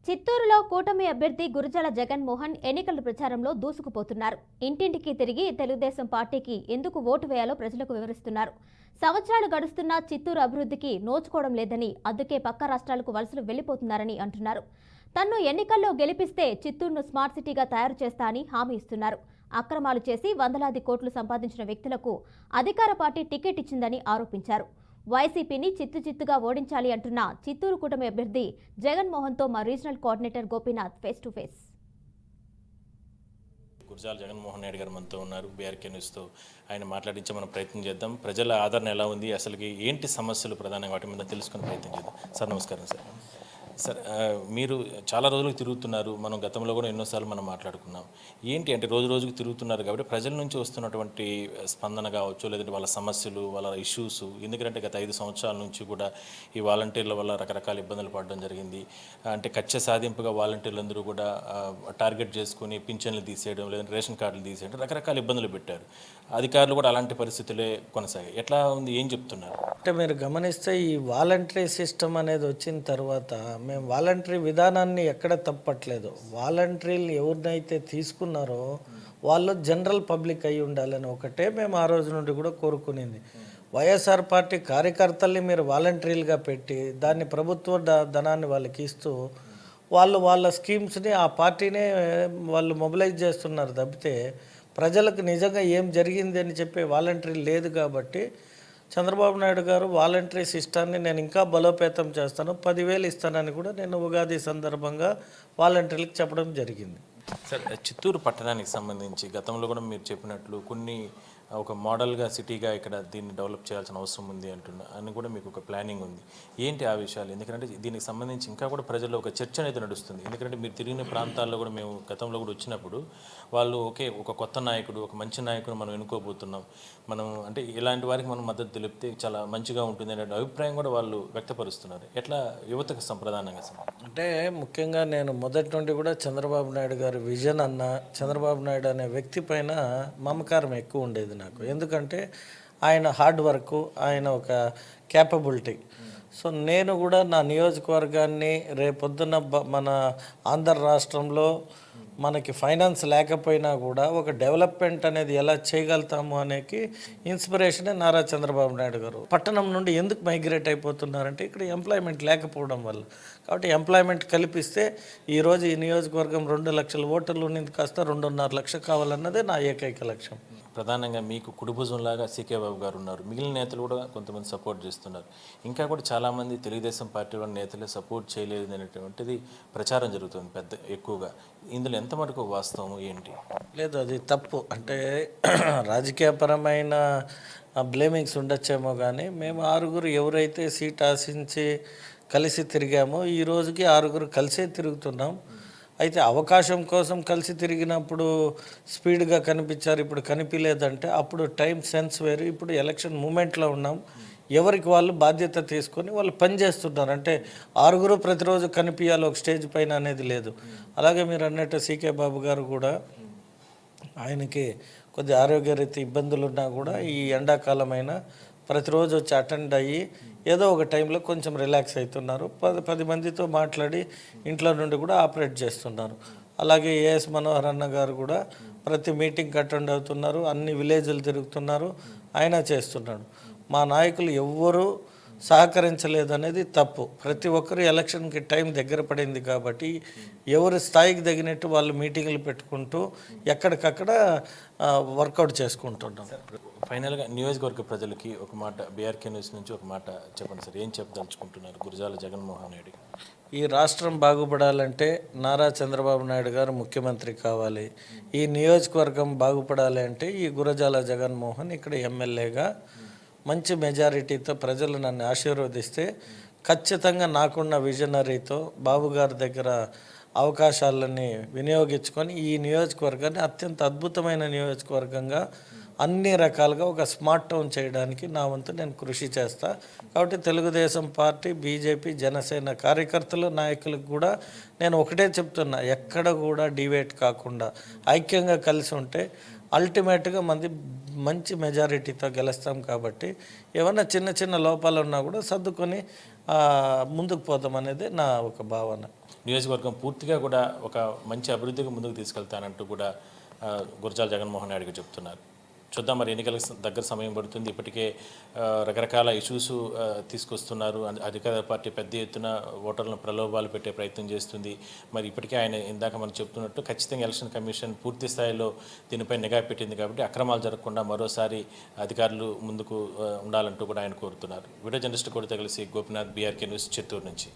చిత్తూరులో కూటమి అభ్యర్థి గురజాల జగన్మోహన్ ఎన్నికల ప్రచారంలో దూసుకుపోతున్నారు. ఇంటింటికి తిరిగి తెలుగుదేశం పార్టీకి ఎందుకు ఓటు వేయాలో ప్రజలకు వివరిస్తున్నారు. సంవత్సరాలు గడుస్తున్నా చిత్తూరు అభివృద్ధికి నోచుకోవడం లేదని, అందుకే పక్క రాష్ట్రాలకు వలసలు వెళ్లిపోతున్నారని అంటున్నారు. తన్ను ఎన్నికల్లో గెలిపిస్తే చిత్తూరును స్మార్ట్ సిటీగా తయారు చేస్తా అని హామీ ఇస్తున్నారు. అక్రమాలు చేసి వందలాది కోట్లు సంపాదించిన వ్యక్తులకు అధికార పార్టీ టికెట్ ఇచ్చిందని ఆరోపించారు. వైసీపీని చిత్తుగా ఓడించాలి అంటున్న చిత్తూరు కూటమి అభ్యర్థి జగన్మోహన్తో మా regional coordinator Gopinath face to face. Gurajala Jaganmohan Reddy గారు మనతో ఉన్నారు. బీఆర్కే న్యూస్తో ఆయన మాట్లాడించే మనం ప్రయత్నం చేద్దాం. ప్రజల ఆదరణ ఎలా ఉంది, అసలుకి ఏంటి సమస్యలు ప్రధానంగా వాటి మీద తెలుసుకునే ప్రయత్నం చేద్దాం. సార్ నమస్కారం. సార్ మీరు చాలా రోజులకు తిరుగుతున్నారు. మనం గతంలో కూడా ఎన్నోసార్లు మనం మాట్లాడుకున్నాం. ఏంటి అంటే రోజుకు తిరుగుతున్నారు కాబట్టి ప్రజల నుంచి వస్తున్నటువంటి స్పందన కావచ్చు, లేదంటే వాళ్ళ సమస్యలు, వాళ్ళ ఇష్యూస్, ఎందుకంటే గత 5 సంవత్సరాల నుంచి కూడా ఈ వాలంటీర్ల వల్ల రకరకాల ఇబ్బందులు పడడం జరిగింది. అంటే కక్ష సాధింపుగా వాలంటీర్లందరూ కూడా టార్గెట్ చేసుకుని పింఛన్లు తీసేయడం, లేదంటే రేషన్ కార్డులు తీసేయడం, రకరకాల ఇబ్బందులు పెట్టారు. అధికారులు కూడా అలాంటి పరిస్థితులే కొనసాగాయి. ఎట్లా ఉంది, ఏం చెప్తున్నారు? అంటే మీరు గమనిస్తే ఈ వాలంటరీ సిస్టమ్ అనేది వచ్చిన తర్వాత మేము వాలంటరీ విధానాన్ని ఎక్కడ తప్పట్లేదు. వాలంటరీలు ఎవరినైతే తీసుకున్నారో వాళ్ళు జనరల్ పబ్లిక్ అయి ఉండాలని ఒకటే మేము ఆ రోజు నుండి కూడా కోరుకునేది. వైఎస్ఆర్ పార్టీ కార్యకర్తల్ని మీరు వాలంటరీలుగా పెట్టి దాన్ని ప్రభుత్వ ధనాన్ని వాళ్ళకి ఇస్తూ వాళ్ళ స్కీమ్స్ని ఆ పార్టీనే వాళ్ళు మొబిలైజ్ చేస్తున్నారు తప్పితే ప్రజలకు నిజంగా ఏం జరిగింది అని చెప్పే వాలంటరీ లేదు. కాబట్టి చంద్రబాబు నాయుడు గారు వాలంటరీ సిస్టాన్ని నేను ఇంకా బలోపేతం చేస్తాను, 10,000 ఇస్తానని కూడా నేను ఉగాది సందర్భంగా వాలంటీర్లకు చెప్పడం జరిగింది. సార్, చిత్తూరు పట్టణానికి సంబంధించి గతంలో కూడా మీరు చెప్పినట్లు కొన్ని ఒక మోడల్గా సిటీగా ఇక్కడ దీన్ని డెవలప్ చేయాల్సిన అవసరం ఉంది అని కూడా మీకు ఒక ప్లానింగ్ ఉంది. ఏంటి ఆ విషయాలు? ఎందుకంటే దీనికి సంబంధించి ఇంకా కూడా ప్రజల్లో ఒక చర్చ అనేది నడుస్తుంది. ఎందుకంటే మీరు తిరిగిన ప్రాంతాల్లో కూడా మేము గతంలో కూడా వచ్చినప్పుడు వాళ్ళు ఒక కొత్త నాయకుడు, ఒక మంచి నాయకుడు మనం ఎన్నుకోబోతున్నాం, మనం అంటే ఇలాంటి వారికి మనం మద్దతు తెలిపితే చాలా మంచిగా ఉంటుంది అనే అభిప్రాయం కూడా వాళ్ళు వ్యక్తపరుస్తున్నారు. ఎట్లా యువతకు సంప్రదానంగా అంటే ముఖ్యంగా నేను మొదటి నుండి కూడా చంద్రబాబు నాయుడు గారి విజన్ అన్న, చంద్రబాబు నాయుడు అనే వ్యక్తి పైన మమకారం ఎక్కువ ఉండేది నాకు. ఎందుకంటే ఆయన హార్డ్ వర్క్, ఆయన ఒక క్యాపబిలిటీ. సో నేను కూడా నా నియోజకవర్గాన్ని రేపొద్దున మన ఆంధ్ర రాష్ట్రంలో మనకి ఫైనాన్స్ లేకపోయినా కూడా ఒక డెవలప్మెంట్ అనేది ఎలా చేయగలుగుతాము అనేది ఇన్స్పిరేషనే నారా చంద్రబాబు నాయుడు గారు. పట్టణం నుండి ఎందుకు మైగ్రేట్ అయిపోతున్నారంటే ఇక్కడ ఎంప్లాయ్మెంట్ లేకపోవడం వల్ల. కాబట్టి ఎంప్లాయ్మెంట్ కల్పిస్తే ఈరోజు ఈ నియోజకవర్గం 2 లక్షల ఓటర్లు ఉన్నది కాస్త 2.5 లక్షలు కావాలన్నదే నా ఏకైక లక్ష్యం. ప్రధానంగా మీకు కుడిభుజంలాగా సీకే బాబు గారు ఉన్నారు. మిగిలిన నేతలు కూడా కొంతమంది సపోర్ట్ చేస్తున్నారు. ఇంకా కూడా చాలామంది తెలుగుదేశం పార్టీలో నేతలే సపోర్ట్ చేయలేదు అనేటువంటిది ప్రచారం జరుగుతుంది ఎక్కువగా. ఇందులో ఎంత మటుకు వాస్తవం ఏంటి? లేదు, అది తప్పు. అంటే రాజకీయపరమైన బ్లేమింగ్స్ ఉండొచ్చేమో, కానీ మేము 6 ఎవరైతే సీట్ ఆశించి కలిసి తిరిగామో ఈ రోజుకి 6 కలిసే తిరుగుతున్నాం. అయితే అవకాశం కోసం కలిసి తిరిగినప్పుడు స్పీడ్గా కనిపించారు, ఇప్పుడు కనిపించలేదంటే అప్పుడు టైం సెన్స్ వేరు. ఇప్పుడు ఎలక్షన్ మూమెంట్లో ఉన్నాం. ఎవరికి వాళ్ళు బాధ్యత తీసుకొని వాళ్ళు పనిచేస్తున్నారు. అంటే 6 ప్రతిరోజు కనిపించాలి ఒక స్టేజ్ పైన అనేది లేదు. అలాగే మీరు అన్నట్టు సీకే బాబు గారు కూడా ఆయనకి కొద్ది ఆరోగ్యరీత్యా ఇబ్బందులు ఉన్నా కూడా ఈ ఎండాకాలమైనా ప్రతిరోజు వచ్చి అటెండ్ అయ్యి ఏదో ఒక టైంలో కొంచెం రిలాక్స్ అవుతున్నారు. 10 మందితో మాట్లాడి ఇంట్లో నుండి కూడా ఆపరేట్ చేస్తున్నారు. అలాగే ఏఎస్ మనోహర్ అన్న గారు కూడా ప్రతి మీటింగ్కి అటెండ్ అవుతున్నారు, అన్ని విలేజ్లు తిరుగుతున్నారు, ఆయన చేస్తున్నాడు. మా నాయకులు ఎవ్వరూ సహకరించలేదనేది తప్పు. ప్రతి ఒక్కరు ఎలక్షన్కి టైం దగ్గర పడింది కాబట్టి ఎవరి స్థాయికి తగినట్టు వాళ్ళు మీటింగ్లు పెట్టుకుంటూ ఎక్కడికక్కడ వర్కౌట్ చేసుకుంటున్నాం. ఫైనల్గా నియోజకవర్గ ప్రజలకి ఒక మాట, బీఆర్కే న్యూస్ నుంచి ఒక మాట చెప్పండి సార్. ఏం చెప్పదలుచుకుంటున్నారు గురజాల జగన్మోహన్ రెడ్డి? ఈ రాష్ట్రం బాగుపడాలంటే నారా చంద్రబాబు నాయుడు గారు ముఖ్యమంత్రి కావాలి. ఈ నియోజకవర్గం బాగుపడాలి అంటే ఈ గురజాల జగన్మోహన్ ఇక్కడ ఎమ్మెల్యేగా మంచి మెజారిటీతో ప్రజలు నన్ను ఆశీర్వదిస్తే ఖచ్చితంగా నాకున్న విజనరీతో బాబు గారి దగ్గర అవకాశాలని వినియోగించుకొని ఈ నియోజకవర్గాన్ని అత్యంత అద్భుతమైన నియోజకవర్గంగా అన్ని రకాలుగా ఒక స్మార్ట్ టౌన్ చేయడానికి నా వంతు నేను కృషి చేస్తా. కాబట్టి తెలుగుదేశం పార్టీ, బీజేపీ, జనసేన కార్యకర్తలు, నాయకులకు కూడా నేను ఒకటే చెప్తున్నా, ఎక్కడ కూడా డివేట్ కాకుండా ఐక్యంగా కలిసి ఉంటే అల్టిమేట్గా మంచి మెజారిటీతో గెలుస్తాం. కాబట్టి ఏమన్నా చిన్న చిన్న లోపాలు ఉన్నా కూడా సర్దుకొని ముందుకు పోతాం అనేది నా ఒక భావన. నియోజకవర్గం పూర్తిగా కూడా ఒక మంచి అభివృద్ధికి ముందుకు తీసుకెళ్తానంటూ కూడా గురజాల జగన్మోహన్ రెడ్డి గారు చెప్తున్నారు. చూద్దాం, మరి ఎన్నికలకు దగ్గర సమయం పడుతుంది. ఇప్పటికే రకరకాల ఇష్యూస్ తీసుకొస్తున్నారు. అధికార పార్టీ పెద్ద ఎత్తున ఓటర్లను ప్రలోభాలు పెట్టే ప్రయత్నం చేస్తుంది. మరి ఇప్పటికే ఆయన ఇందాక మనం చెప్తున్నట్టు ఖచ్చితంగా ఎలక్షన్ కమిషన్ పూర్తి స్థాయిలో దీనిపై నిఘా పెట్టింది కాబట్టి అక్రమాలు జరగకుండా మరోసారి అధికారులు ముందుకు ఉండాలంటూ కూడా ఆయన కోరుతున్నారు. వీడియో జర్నలిస్ట్ కూడా కలిసి గోపినాథ్, బీఆర్కే న్యూస్, చిత్తూరు నుంచి.